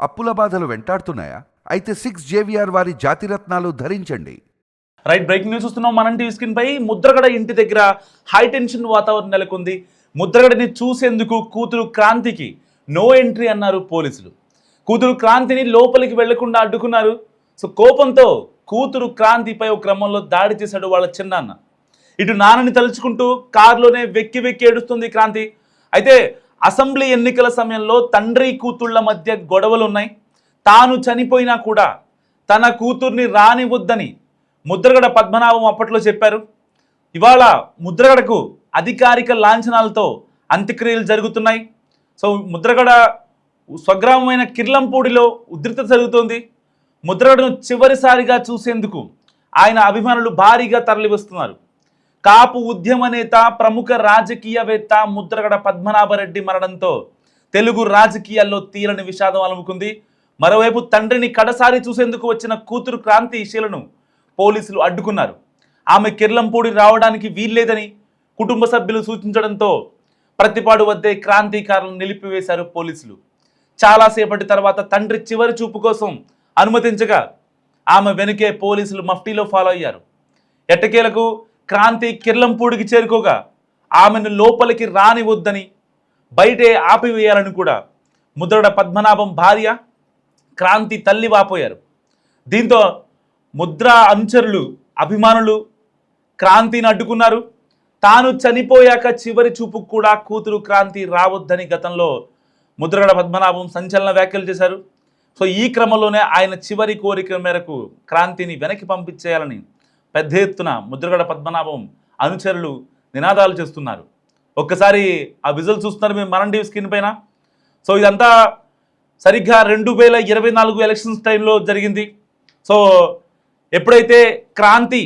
అప్పుల బాధలు వెంటాడుతున్నాయా? అయితే 6 JVR వారి జాతిరత్నాలు ధరించండి. రైట్, బ్రేకింగ్ న్యూస్ చూస్తున్నాం మనం టీవీ స్క్రీన్ పై. ముద్రగడ ఇంటి దగ్గర హై టెన్షన్ వాతావరణం నెలకొంది. ముద్రగడని చూసేందుకు కూతురు క్రాంతికి నో ఎంట్రీ అన్నారు పోలీసులు. కూతురు క్రాంతిని లోపలికి వెళ్లకుండా అడ్డుకున్నారు. సో కోపంతో కూతురు క్రాంతిపై ఒక క్రమంలో దాడి చేశాడు వాళ్ళ చిన్నాన్న. ఇటు నాన్నని తలుచుకుంటూ కారులోనే వెక్కి వెక్కి ఏడుస్తుంది క్రాంతి. అయితే అసెంబ్లీ ఎన్నికల సమయంలో తండ్రి కూతుళ్ల మధ్య గొడవలు ఉన్నాయి. తాను చనిపోయినా కూడా తన కూతుర్ని రానివద్దని ముద్రగడ పద్మనాభం అప్పట్లో చెప్పారు. ఇవాళ ముద్రగడకు అధికారిక లాంఛనాలతో అంత్యక్రియలు జరుగుతున్నాయి. సో ముద్రగడ స్వగ్రామమైన కిర్లంపూడిలో ఉధృత జరుగుతోంది. ముద్రగడను చివరిసారిగా చూసేందుకు ఆయన అభిమానులు భారీగా తరలివస్తున్నారు. కాపు ఉద్యమ నేత, ప్రముఖ రాజకీయవేత్త ముద్రగడ పద్మనాభరెడ్డి మరణంతో తెలుగు రాజకీయాల్లో తీరని విషాదం అలుముకుంది. మరోవైపు తండ్రిని కడసారి చూసేందుకు వచ్చిన కూతురు క్రాంతి శీలను పోలీసులు అడ్డుకున్నారు. ఆమె కిర్లంపూడి రావడానికి వీల్లేదని కుటుంబ సభ్యులు సూచించడంతో ప్రతిపాడు వద్దే క్రాంతి కారును నిలిపివేశారు పోలీసులు. చాలాసేపటి తర్వాత తండ్రి చివరి చూపు కోసం అనుమతించగా ఆమె వెనుకే పోలీసులు మఫ్టీలో ఫాలో అయ్యారు. ఎట్టకేలకు క్రాంతి కిర్లంపూడికి చేరుకోగా ఆమెను లోపలికి రానివద్దని బయటే ఆపివేయాలని కూడా ముద్రగడ పద్మనాభం భార్య క్రాంతి తల్లి వాపోయారు. దీంతో ముద్ర అనుచరులు, అభిమానులు క్రాంతిని అడ్డుకున్నారు. తాను చనిపోయాక చివరి చూపుకు కూడా కూతురు క్రాంతి రావద్దని గతంలో ముద్రగడ పద్మనాభం సంచలన వ్యాఖ్యలు చేశారు. సో ఈ క్రమంలోనే ఆయన చివరి కోరిక మేరకు క్రాంతిని వెనక్కి పంపించేయాలని పెద్ద ఎత్తున ముద్రగడ పద్మనాభం అనుచరులు నినాదాలు చేస్తున్నారు. ఒక్కసారి ఆ విజువల్ చూస్తున్నారు మేము మనం టీవీ స్క్రీన్ పైన. సో ఇదంతా సరిగ్గా 2024 ఎలక్షన్స్ టైంలో జరిగింది. సో ఎప్పుడైతే క్రాంతి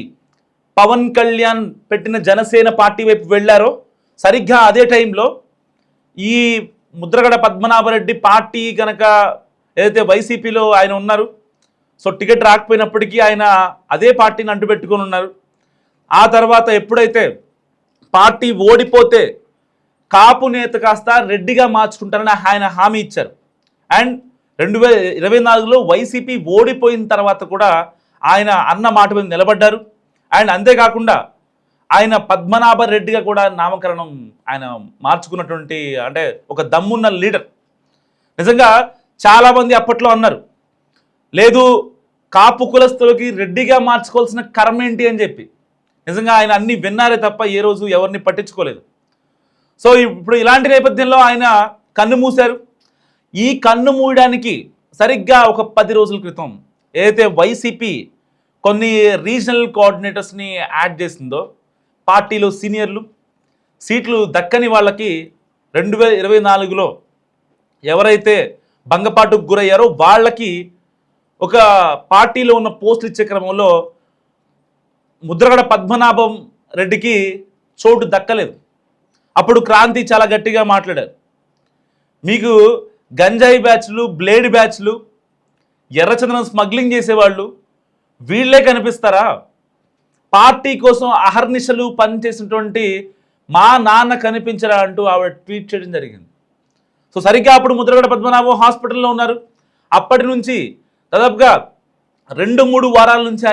పవన్ కళ్యాణ్ పెట్టిన జనసేన పార్టీ వైపు వెళ్ళారో సరిగ్గా అదే టైంలో ఈ ముద్రగడ పద్మనాభరెడ్డి పార్టీ కనుక ఏదైతే వైసీపీలో ఆయన ఉన్నారు, సో టికెట్ రాకపోయినప్పటికీ ఆయన అదే పార్టీని అంటుపెట్టుకొని ఉన్నారు. ఆ తర్వాత ఎప్పుడైతే పార్టీ ఓడిపోతే కాపు నేత కాస్త రెడ్డిగా మార్చుకుంటారని ఆయన హామీ ఇచ్చారు. అండ్ 2024లో వైసీపీ ఓడిపోయిన తర్వాత కూడా ఆయన అన్న మాట మీద నిలబడ్డారు. అండ్ అంతేకాకుండా ఆయన పద్మనాభ రెడ్డిగా కూడా నామకరణం ఆయన మార్చుకున్నటువంటి, అంటే ఒక దమ్మున్న లీడర్. నిజంగా చాలామంది అప్పట్లో అన్నారు, లేదు కాపు కులస్తులకి రెడ్డిగా మార్చుకోవాల్సిన కర్మ ఏంటి అని చెప్పి. నిజంగా ఆయన అన్ని విన్నారే తప్ప ఏ రోజు ఎవరిని పట్టించుకోలేదు. సో ఇప్పుడు ఇలాంటి నేపథ్యంలో ఆయన కన్ను మూశారు. ఈ కన్ను మూయడానికి సరిగ్గా ఒక 10 రోజుల క్రితం ఏదైతే వైసీపీ కొన్ని రీజనల్ కోఆర్డినేటర్స్ని యాడ్ చేసిందో, పార్టీలో సీనియర్లు సీట్లు దక్కని వాళ్ళకి 2024లో ఎవరైతే భంగపాటుకు గురయ్యారో వాళ్ళకి ఒక పార్టీలో ఉన్న పోస్టులు ఇచ్చే క్రమంలో ముద్రగడ పద్మనాభం రెడ్డికి చోటు దక్కలేదు. అప్పుడు క్రాంతి చాలా గట్టిగా మాట్లాడారు, మీకు గంజాయి బ్యాచ్లు, బ్లేడ్ బ్యాచ్లు, ఎర్రచందనం స్మగ్లింగ్ చేసేవాళ్ళు వీళ్ళే కనిపిస్తారా? పార్టీ కోసం అహర్నిశలు పనిచేసినటువంటి మా నాన్న కనిపించరా అంటూ ఆవిడ ట్వీట్ చేయడం జరిగింది. సో సరిగ్గా అప్పుడు ముద్రగడ పద్మనాభం హాస్పిటల్లో ఉన్నారు. అప్పటి నుంచి దాదాపుగా 2-3 వారాల నుంచి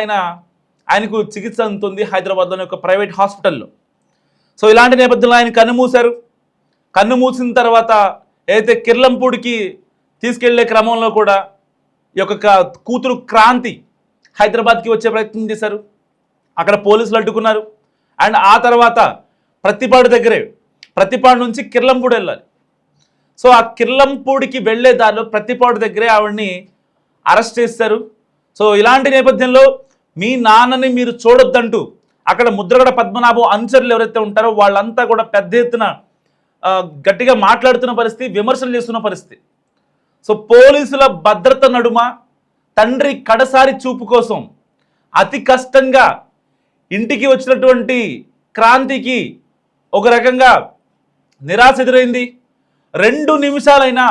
ఆయనకు చికిత్స అందుతుంది హైదరాబాద్లోని ఒక ప్రైవేట్ హాస్పిటల్లో. సో ఇలాంటి నేపథ్యంలో ఆయన కన్ను మూశారు. కన్ను మూసిన తర్వాత ఏదైతే కిర్లంపూడికి తీసుకెళ్లే క్రమంలో కూడా ఈ యొక్క కూతురు క్రాంతి హైదరాబాద్కి వచ్చే ప్రయత్నం చేశారు. అక్కడ పోలీసులు అడ్డుకున్నారు. అండ్ ఆ తర్వాత ప్రతిపాడు నుంచి కిర్లంపూడి వెళ్ళాలి. సో ఆ కిర్లంపూడికి వెళ్లే దారిలో ప్రతిపాడు దగ్గరే ఆవిడ్ని అరెస్ట్ చేశారు. సో ఇలాంటి నేపథ్యంలో మీ నాన్నని మీరు చూడొద్దంటూ అక్కడ ముద్రగడ పద్మనాభం అనుచరులు ఎవరైతే ఉంటారో వాళ్ళంతా కూడా పెద్ద ఎత్తున గట్టిగా మాట్లాడుతున్న పరిస్థితి, విమర్శలు చేస్తున్న పరిస్థితి. సో పోలీసుల భద్రత నడుమ తండ్రి కడసారి చూపు కోసం అతి కష్టంగా ఇంటికి వచ్చినటువంటి క్రాంతికి ఒక రకంగా నిరాశ ఎదురైంది. 2 నిమిషాలైనా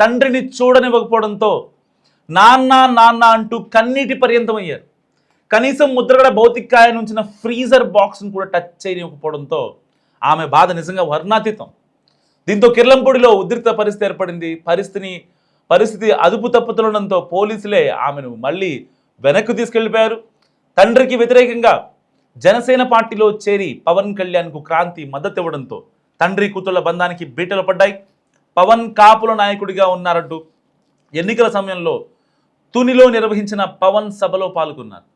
తండ్రిని చూడనివ్వకపోవడంతో నాన్న నాన్న అంటూ కన్నీటి పర్యంతం అయ్యారు. కనీసం ముద్రగడ భౌతికాయ నుంచిన ఫ్రీజర్ బాక్స్ను కూడా టచ్ చేయనివ్వకపోవడంతో ఆమె బాధ నిజంగా వర్ణాతీతం. దీంతో కిర్లంపూడిలో ఉద్రిక్త పరిస్థితి ఏర్పడింది. పరిస్థితిని పరిస్థితి అదుపు తప్పుతుండడంతో పోలీసులే ఆమెను మళ్ళీ వెనక్కు తీసుకెళ్లిపోయారు. తండ్రికి వ్యతిరేకంగా జనసేన పార్టీలో చేరి పవన్ కళ్యాణ్కు క్రాంతి మద్దతు ఇవ్వడంతో తండ్రి కూతుళ్ల బంధానికి బీటలు పడ్డాయి. పవన్ కాపుల నాయకుడిగా ఉన్నారంటూ ఎన్నికల సమయంలో తునిలో నిర్వహించిన పవన్ సభలో పాల్గొన్నారు.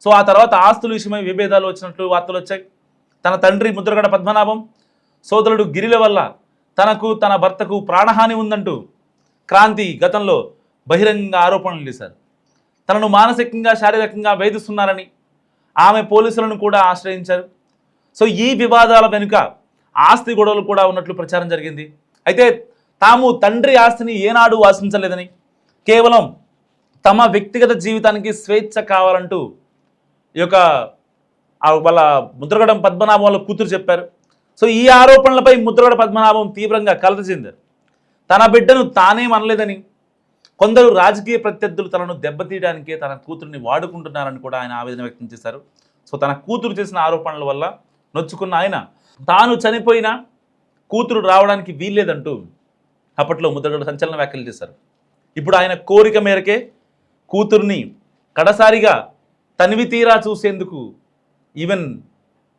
సో ఆ తర్వాత ఆస్తుల విషయమై విభేదాలు వచ్చినట్లు వార్తలు వచ్చాయి. తన తండ్రి ముద్రగడ పద్మనాభం సోదరుడు గిరిల వల్ల తనకు తన భర్తకు ప్రాణహాని ఉందంటూ క్రాంతి గతంలో బహిరంగ ఆరోపణలు చేశారు. తనను మానసికంగా శారీరకంగా వేధిస్తున్నారని ఆమె పోలీసులను కూడా ఆశ్రయించారు. సో ఈ వివాదాల వెనుక ఆస్తి గొడవలు కూడా ఉన్నట్లు ప్రచారం జరిగింది. అయితే తాము తండ్రి ఆస్తిని ఏనాడు ఆశించలేదని, కేవలం తమ వ్యక్తిగత జీవితానికి స్వేచ్ఛ కావాలంటూ ఈ యొక్క వాళ్ళ ముద్రగడ పద్మనాభం వాళ్ళ కూతురు చెప్పారు. సో ఈ ఆరోపణలపై ముద్రగడ పద్మనాభం తీవ్రంగా కలత చెందారు. తన బిడ్డను తానేం అనలేదని, కొందరు రాజకీయ ప్రత్యర్థులు తనను దెబ్బతీయడానికే తన కూతురిని వాడుకుంటున్నారని కూడా ఆయన ఆవేదన వ్యక్తం చేశారు. సో తన కూతురు చేసిన ఆరోపణల వల్ల నొచ్చుకున్న ఆయన తాను చనిపోయినా కూతురు రావడానికి వీల్లేదంటూ అప్పట్లో ముద్రగడ సంచలన వ్యాఖ్యలు చేశారు. ఇప్పుడు ఆయన కోరిక మేరకే కూతుర్ని కడసారిగా తనివి తీరా చూసేందుకు ఈవెన్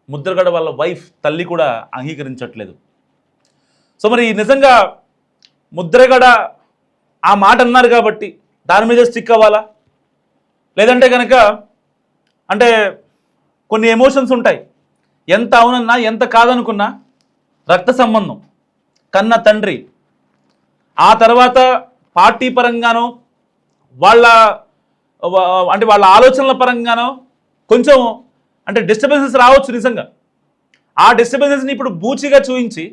ముద్రగడ వాళ్ళ వైఫ్ తల్లి కూడా అంగీకరించట్లేదు. సో మరి నిజంగా ముద్రగడ ఆ మాట అన్నారు కాబట్టి దాని మీద స్టిక్ అవ్వాలా, లేదంటే కనుక అంటే కొన్ని ఎమోషన్స్ ఉంటాయి. ఎంత అవునన్నా ఎంత కాదనుకున్నా రక్త సంబంధం, కన్న తండ్రి, ఆ తర్వాత పార్టీ పరంగానో వాళ్ళ ఆలోచనల పరంగానో కొంచెం అంటే డిస్టర్బెన్సెస్ రావచ్చు. నిజంగా ఆ డిస్టర్బెన్సెస్ని ఇప్పుడు బూచిగా చూపించి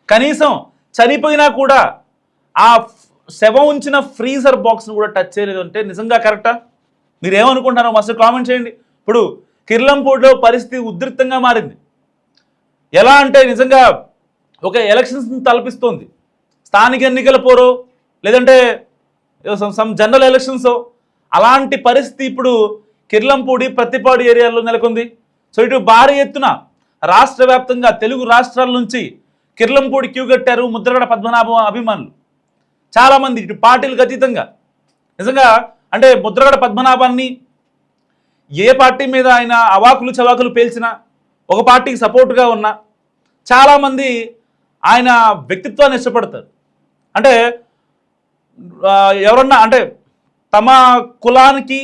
కనీసం చనిపోయినా కూడా ఆ శవం ఉంచిన ఫ్రీజర్ బాక్స్ను కూడా టచ్ చేయలేదు అంటే నిజంగా కరెక్టా? మీరు ఏమనుకుంటున్నారో మస్తు కామెంట్ చేయండి. ఇప్పుడు కిర్లంపూడిలో పరిస్థితి ఉధృతంగా మారింది. ఎలా అంటే నిజంగా ఒక ఎలక్షన్స్ని తలపిస్తోంది. స్థానిక ఎన్నికల పోరో లేదంటే సమ్ జనరల్ ఎలక్షన్సో అలాంటి పరిస్థితి ఇప్పుడు కిర్లంపూడి ప్రత్తిపాడు ఏరియాలో నెలకొంది. సో ఇటు భారీ ఎత్తున రాష్ట్ర వ్యాప్తంగా తెలుగు రాష్ట్రాల నుంచి కిర్లంపూడి క్యూ కట్టారు ముద్రగడ పద్మనాభం అభిమానులు చాలామంది, ఇటు పార్టీలకు అతీతంగా. నిజంగా అంటే ముద్రగడ పద్మనాభాన్ని ఏ పార్టీ మీద ఆయన అవాకులు చవాకులు పేల్చినా, ఒక పార్టీకి సపోర్టుగా ఉన్నా చాలామంది ఆయన వ్యక్తిత్వాన్ని ఇష్టపడతారు. అంటే ఎవరన్నా అంటే తమ కులానికి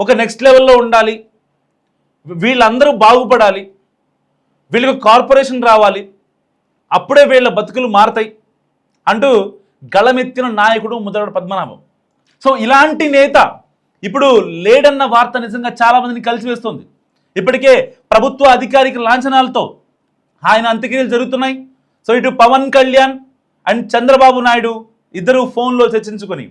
ఒక నెక్స్ట్ లెవెల్లో ఉండాలి, వీళ్ళందరూ బాగుపడాలి, వీళ్ళకి కార్పొరేషన్ రావాలి, అప్పుడే వీళ్ళ బతుకులు మారతాయి అంటూ గళమెత్తిన నాయకుడు ముద్రగడ పద్మనాభం. సో ఇలాంటి నేత ఇప్పుడు లేడన్న వార్త నిజంగా చాలామందిని కలిసివేస్తుంది. ఇప్పటికే ప్రభుత్వ అధికారిక లాంఛనాలతో ఆయన అంత్యక్రియలు జరుగుతున్నాయి. సో ఇటు పవన్ కళ్యాణ్ అండ్ చంద్రబాబు నాయుడు ఇద్దరు ఫోన్లో చర్చించుకొని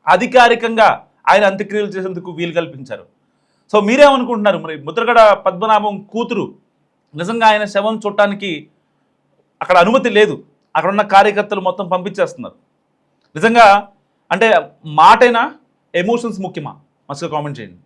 అధికారికంగా ఆయన అంత్యక్రియలు చేసేందుకు వీలు కల్పించారు. సో మీరేమనుకుంటున్నారు? మరి ముద్రగడ పద్మనాభం కూతురు నిజంగా ఆయన శవం చూడటానికి అక్కడ అనుమతి లేదు, అక్కడ ఉన్న కార్యకర్తలు మొత్తం పంపించేస్తున్నారు. నిజంగా అంటే మాటైనా ఎమోషన్స్ ముఖ్యమా? మస్తుగా కామెంట్ చేయండి.